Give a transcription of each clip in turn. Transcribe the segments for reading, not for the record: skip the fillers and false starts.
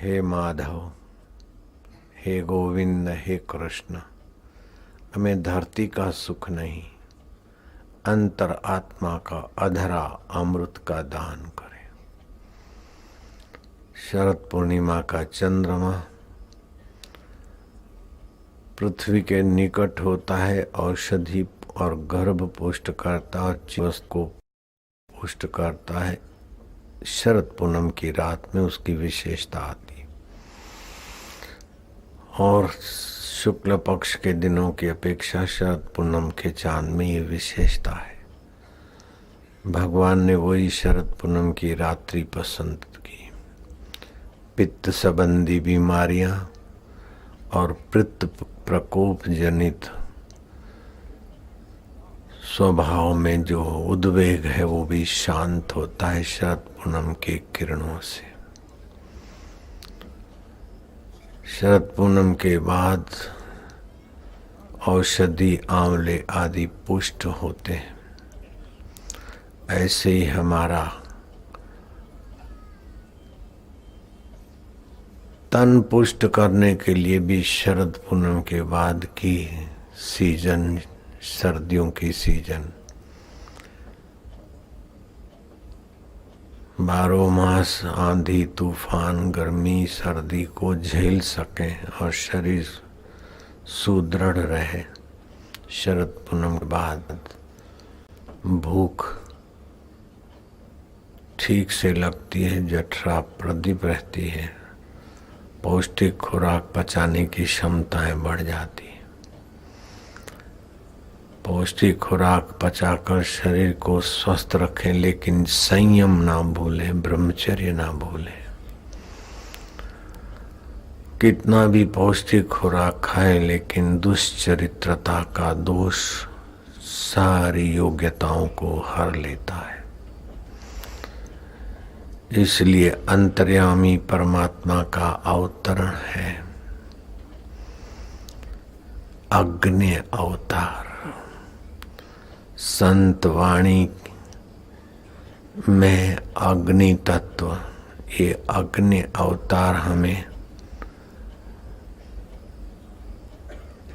हे माधव, हे गोविंद, हे कृष्ण, हमें धरती का सुख नहीं, अंतर आत्मा का अधरा अमृत का दान करें। शरद पूर्णिमा का चंद्रमा पृथ्वी के निकट होता है, औषधि और गर्भ पुष्ट करता और जीवस को पुष्ट करता है। शरद पूनम की रात में उसकी विशेषता आती है और शुक्ल पक्ष के दिनों की अपेक्षा शरद पूनम के चांद में ये विशेषता है। भगवान ने वही शरद पूनम की रात्रि पसंद की। पित्त संबंधी बीमारियां और पित्त प्रकोप जनित स्वभाव में जो उद्वेग है वो भी शांत होता है शरद पूनम के किरणों से। शरद पूनम के बाद औषधि आंवले आदि पुष्ट होते हैं। ऐसे ही हमारा तन पुष्ट करने के लिए भी शरद पूनम के बाद की सीजन, सर्दियों की सीजन, 12 मास आंधी तूफान गर्मी सर्दी को झेल सकें और शरीर सुदृढ़ रहे। शरद पूनम के बाद भूख ठीक से लगती है, जठरा प्रदीप रहती है, पौष्टिक खुराक पचाने की क्षमताएं बढ़ जाती है। पौष्टिक खुराक पचाकर शरीर को स्वस्थ रखें, लेकिन संयम ना भूलें, ब्रह्मचर्य ना भूलें। कितना भी पौष्टिक खुराक खाएं, लेकिन दुश्चरित्रता का दोष सारी योग्यताओं को हर लेता है। इसलिए अंतर्यामी परमात्मा का अवतरण है अग्नि अवतार। संत वाणी में अग्नि तत्व, ये अग्नि अवतार हमें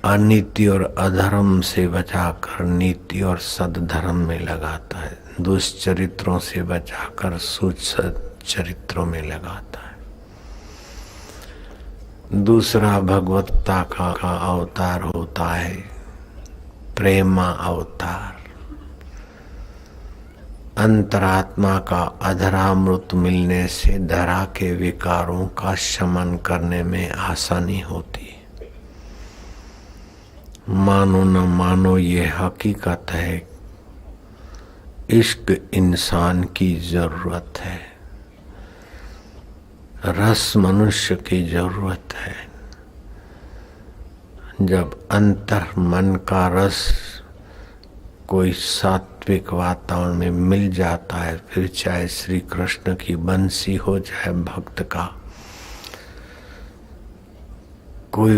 अनीति और अधर्म से बचाकर नीति और सद्धर्म में लगाता है, दुष्चरित्रों से बचाकर सुचरित्रों में लगाता है। दूसरा भगवत्ता का अवतार होता है प्रेमा अवतार। अंतरात्मा का अधरामृत मिलने से धरा के विकारों का शमन करने में आसानी होती है। मानो न मानो ये हकीकत है, इश्क इंसान की जरूरत है, रस मनुष्य की जरूरत है। जब अंतर मन का रस कोई सात्विक वातावरण में मिल जाता है, फिर चाहे श्री कृष्ण की बंसी हो, चाहे भक्त का कोई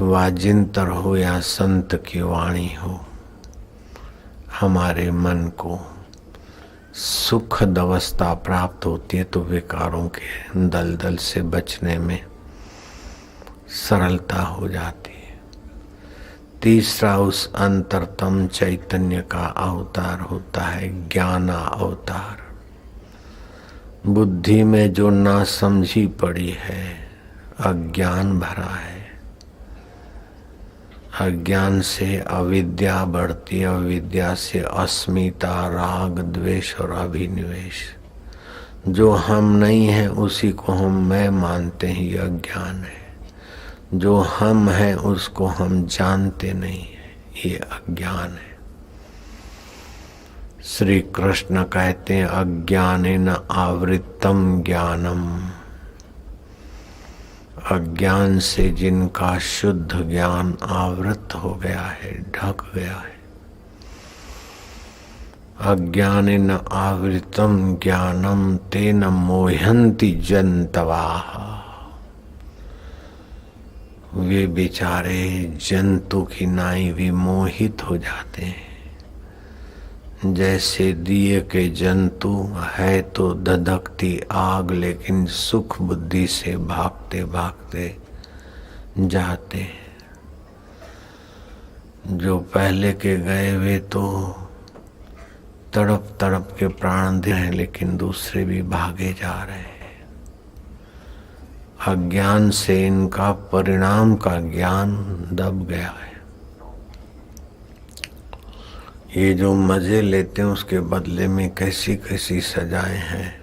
वाजिंतर हो या संत की वाणी हो, हमारे मन को सुखद अवस्था प्राप्त होती है तो विकारों के दलदल से बचने में सरलता हो जाती है। तीसरा उस अंतरतम चैतन्य का अवतार होता है ज्ञान अवतार। बुद्धि में जो ना समझी पड़ी है, अज्ञान भरा है, अज्ञान से अविद्या बढ़ती है, अविद्या से अस्मिता, राग, द्वेष और अभिनिवेश। जो हम नहीं है उसी को हम मैं मानते हैं, यह अज्ञान है। जो हम हैं उसको हम जानते नहीं है, ये अज्ञान है। श्री कृष्ण कहते हैं अज्ञानेन आवृतम ज्ञानम। अज्ञान से जिनका शुद्ध ज्ञान आवृत हो गया है, ढक गया है। अज्ञानेन आवृतम ज्ञानम तेन मोह्यन्ति जन्तवः। वे बेचारे जंतु की नाई विमोहित हो जाते हैं। जैसे दिए के जंतु है तो धधकती आग, लेकिन सुख बुद्धि से भागते भागते जाते हैं। जो पहले के गए वे तो तड़प तड़प के प्राण दे रहे हैं, लेकिन दूसरे भी भागे जा रहे हैं। अज्ञान से इनका परिणाम का ज्ञान दब गया है। ये जो मजे लेते हैं उसके बदले में कैसी कैसी सजाएं हैं,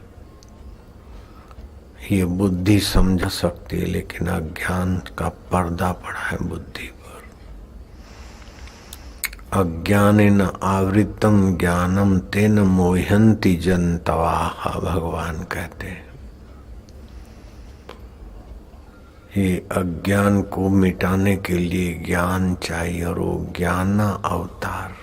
ये बुद्धि समझ सकती है, लेकिन अज्ञान का पर्दा पड़ा है बुद्धि पर। अज्ञानेन आवृतम ज्ञानम तेन मोहंति जन्तवाः, भगवान कहते हैं। ये अज्ञान को मिटाने के लिए ज्ञान चाहिए, और वो ज्ञान अवतार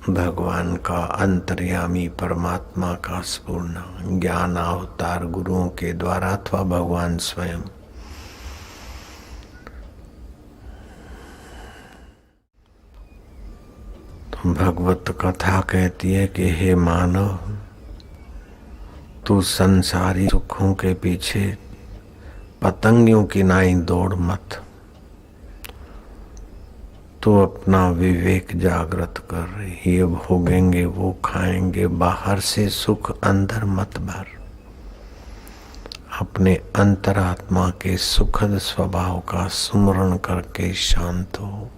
भगवान का, अंतर्यामी परमात्मा का स्पूर्ण ज्ञान अवतार गुरुओं के द्वारा अथवा भगवान स्वयं। तो भगवत कथा कहती है कि हे मानव, तू संसारी सुखों के पीछे पतंगियों की नाई दौड़ मत। तो अपना विवेक जागृत कर, ये भोगेंगे वो खाएंगे, बाहर से सुख अंदर मत भर। अपने अंतरात्मा के सुखद स्वभाव का सुमरण करके शांत हो।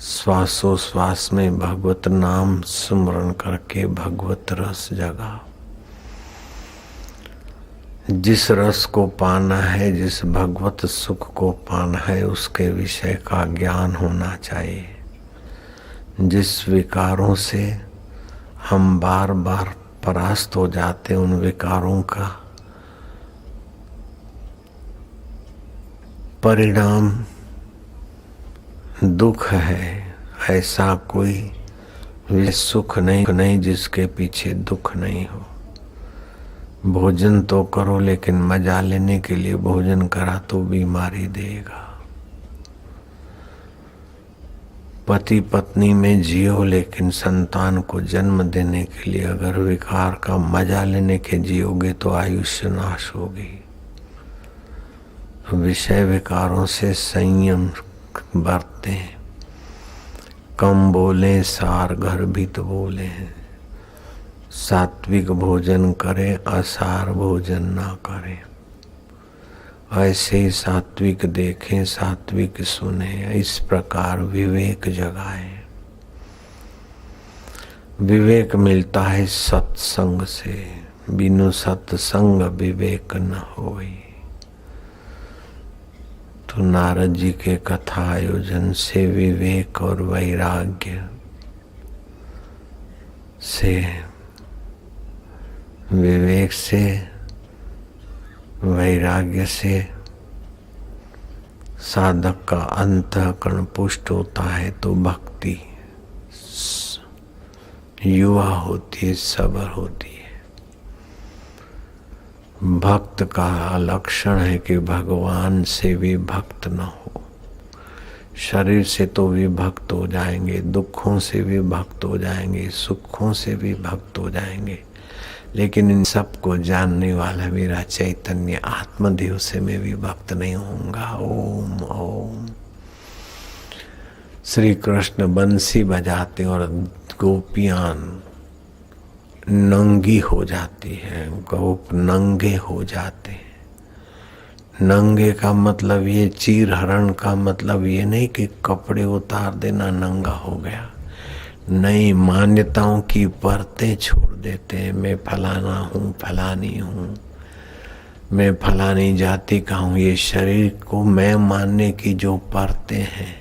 श्वासोश्वास में भगवत नाम सुमरण करके भगवत रस जगा। जिस रस को पाना है, जिस भगवत सुख को पाना है, उसके विषय का ज्ञान होना चाहिए। जिस विकारों से हम बार बार परास्त हो जाते, उन विकारों का परिणाम दुख है। ऐसा कोई सुख नहीं जिसके पीछे दुख नहीं हो। भोजन तो करो, लेकिन मजा लेने के लिए भोजन करा तो बीमारी देगा। पति पत्नी में जियो, लेकिन संतान को जन्म देने के लिए अगर विकार का मजा लेने के जियोगे तो आयुष्य नाश होगी। विषय विकारों से संयम बरतें। कम बोले सार घर भी तो बोले हैं। सात्विक भोजन करें, असार भोजन ना करें। ऐसे ही सात्विक देखें, सात्विक सुने। इस प्रकार विवेक जगाएं। विवेक मिलता है सत्संग से, बिनु सत्संग विवेक न होई। तो नारद जी के कथा आयोजन से विवेक और वैराग्य से, विवेक से वैराग्य से साधक का अंतःकरण पुष्ट होता है, तो भक्ति युवा होती है, सबल होती है। भक्त का लक्षण है कि भगवान से भी भक्त न हो। शरीर से तो भी भक्त हो जाएंगे, दुखों से भी भक्त हो जाएंगे, सुखों से भी भक्त हो जाएंगे, लेकिन इन सब को जानने वाला मेरा चैतन्य आत्मदेव से मैं भी भक्त नहीं होऊंगा। ओम ओम। श्री कृष्ण बंसी बजाते और गोपियां नंगी हो जाती है, गोप नंगे हो जाते हैं। नंगे का मतलब ये, चीर हरण का मतलब ये नहीं कि कपड़े उतार देना नंगा हो गया। नई मान्यताओं की परतें छोड़ देते हैं। मैं फलाना हूँ, फलानी हूँ, मैं फलानी जाति का हूँ। ये शरीर को मैं मानने की जो परतें हैं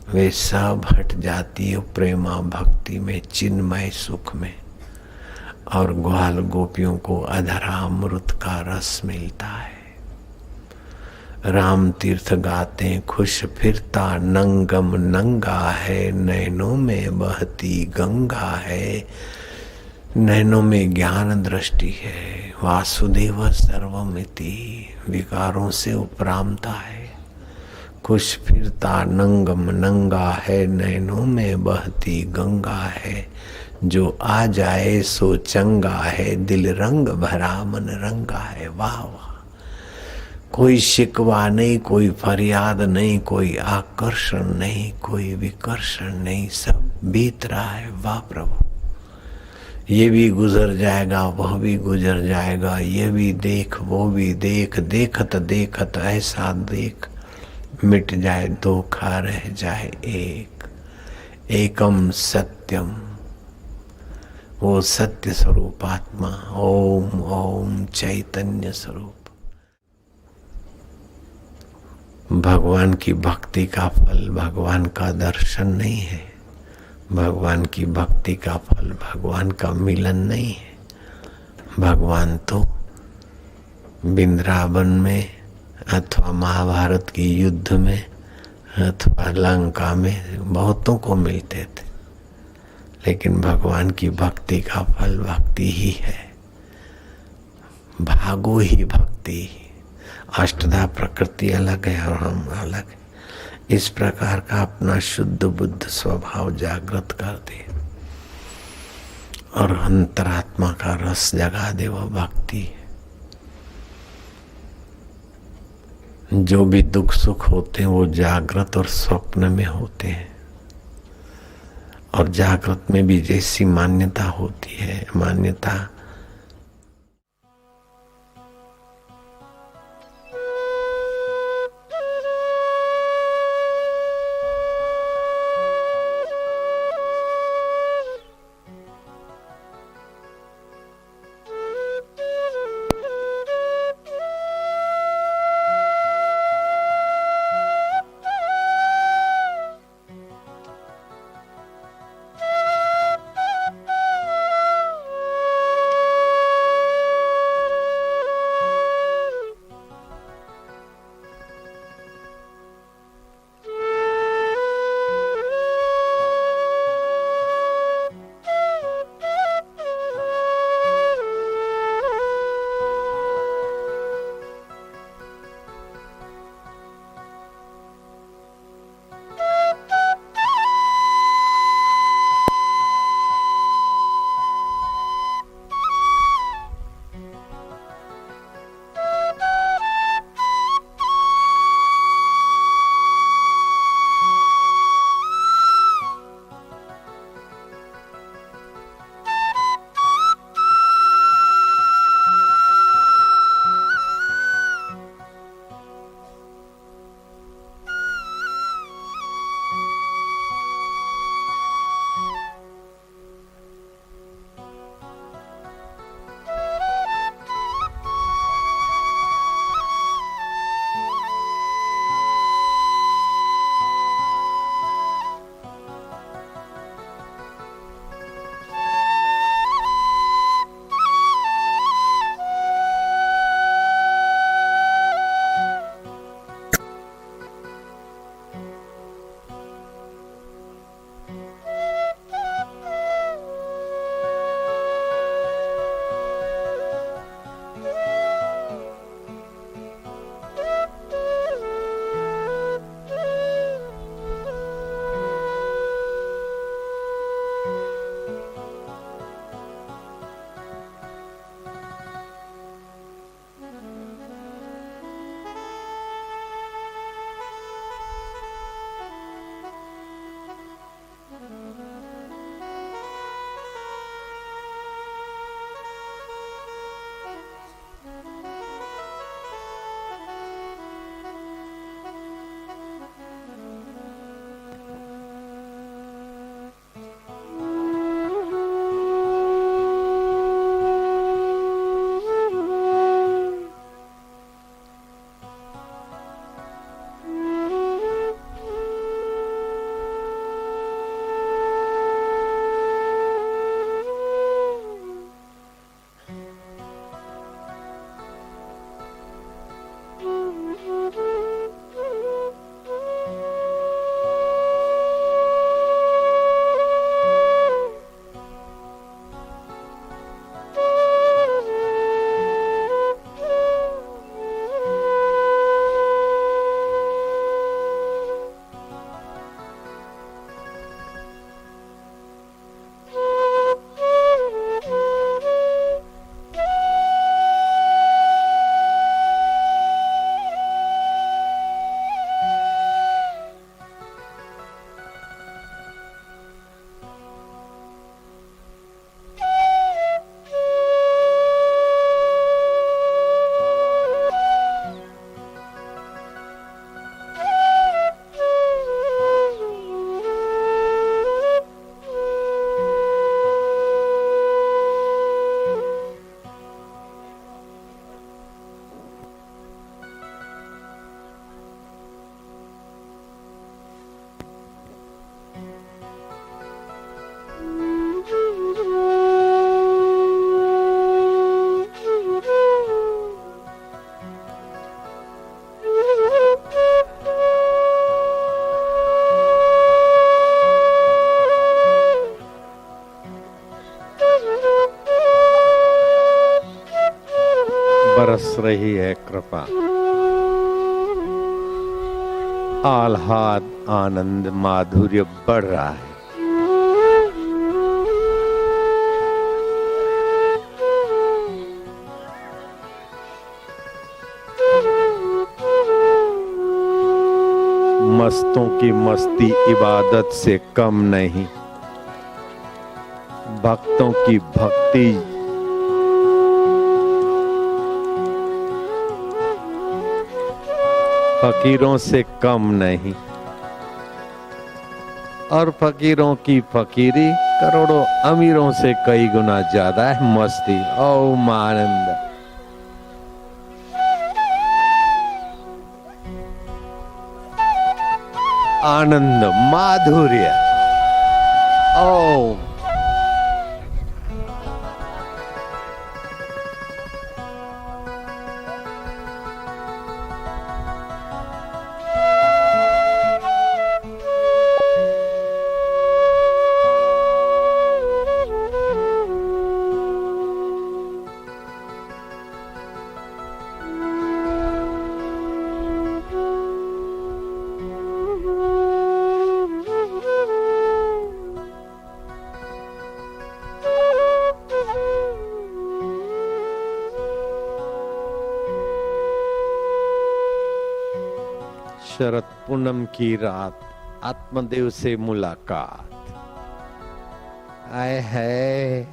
वे सब हट जाती है प्रेमा भक्ति में, चिन्मय सुख में। और ग्वाल गोपियों को अधरा अमृत का रस मिलता है। राम तीर्थ गाते खुश फिरता नंगम नंगा है, नैनों में बहती गंगा है। नैनों में ज्ञान दृष्टि है। वासुदेव सर्वमिति, विकारों से उपरामता है। कुछ फिरता नंगम नंगा है, नैनों में बहती गंगा है। जो आ जाए सो चंगा है, दिल रंग भरा मन रंगा है। वाह वाह, कोई शिकवा नहीं, कोई फरियाद नहीं, कोई आकर्षण नहीं, कोई विकर्षण नहीं, सब बीत रहा है। वाह प्रभु, ये भी गुजर जाएगा, वह भी गुजर जाएगा, ये भी देख वो भी देख, देखत देखत ऐसा देख, मिट जाए धोखा रह जाए एक। एकम सत्यम, वो सत्य स्वरूप आत्मा। ओम ओम चैतन्य स्वरूप। भगवान की भक्ति का फल भगवान का दर्शन नहीं है, भगवान की भक्ति का फल भगवान का मिलन नहीं है। भगवान तो वृंदावन में अथवा महाभारत की युद्ध में अथवा लंका में बहुतों को मिलते थे, लेकिन भगवान की भक्ति का फल भक्ति ही है। भागो ही भक्ति। अष्टधा प्रकृति अलग है और हम अलग है। इस प्रकार का अपना शुद्ध बुद्ध स्वभाव जागृत कर दे और अंतरात्मा का रस जगा दे, वह भक्ति है। जो भी दुख सुख होते हैं वो जागृत और स्वप्न में होते हैं, और जागृत में भी जैसी मान्यता होती है, मान्यता बरस रही है कृपा, आह्लाद आनंद माधुर्य बढ़ रहा है। मस्तों की मस्ती इबादत से कम नहीं, भक्तों की भक्ति फकीरों से कम नहीं, और फकीरों की फकीरी करोड़ों अमीरों से कई गुना ज्यादा है मस्ती। ओम आनंद। आनंद माधुर्य। ओम। शरद पूनम की रात, आत्मदेव से मुलाकात। आए है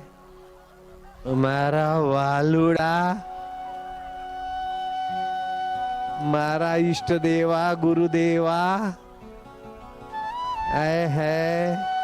मारा वालुड़ा, मारा इष्ट देवा गुरुदेवा। आए है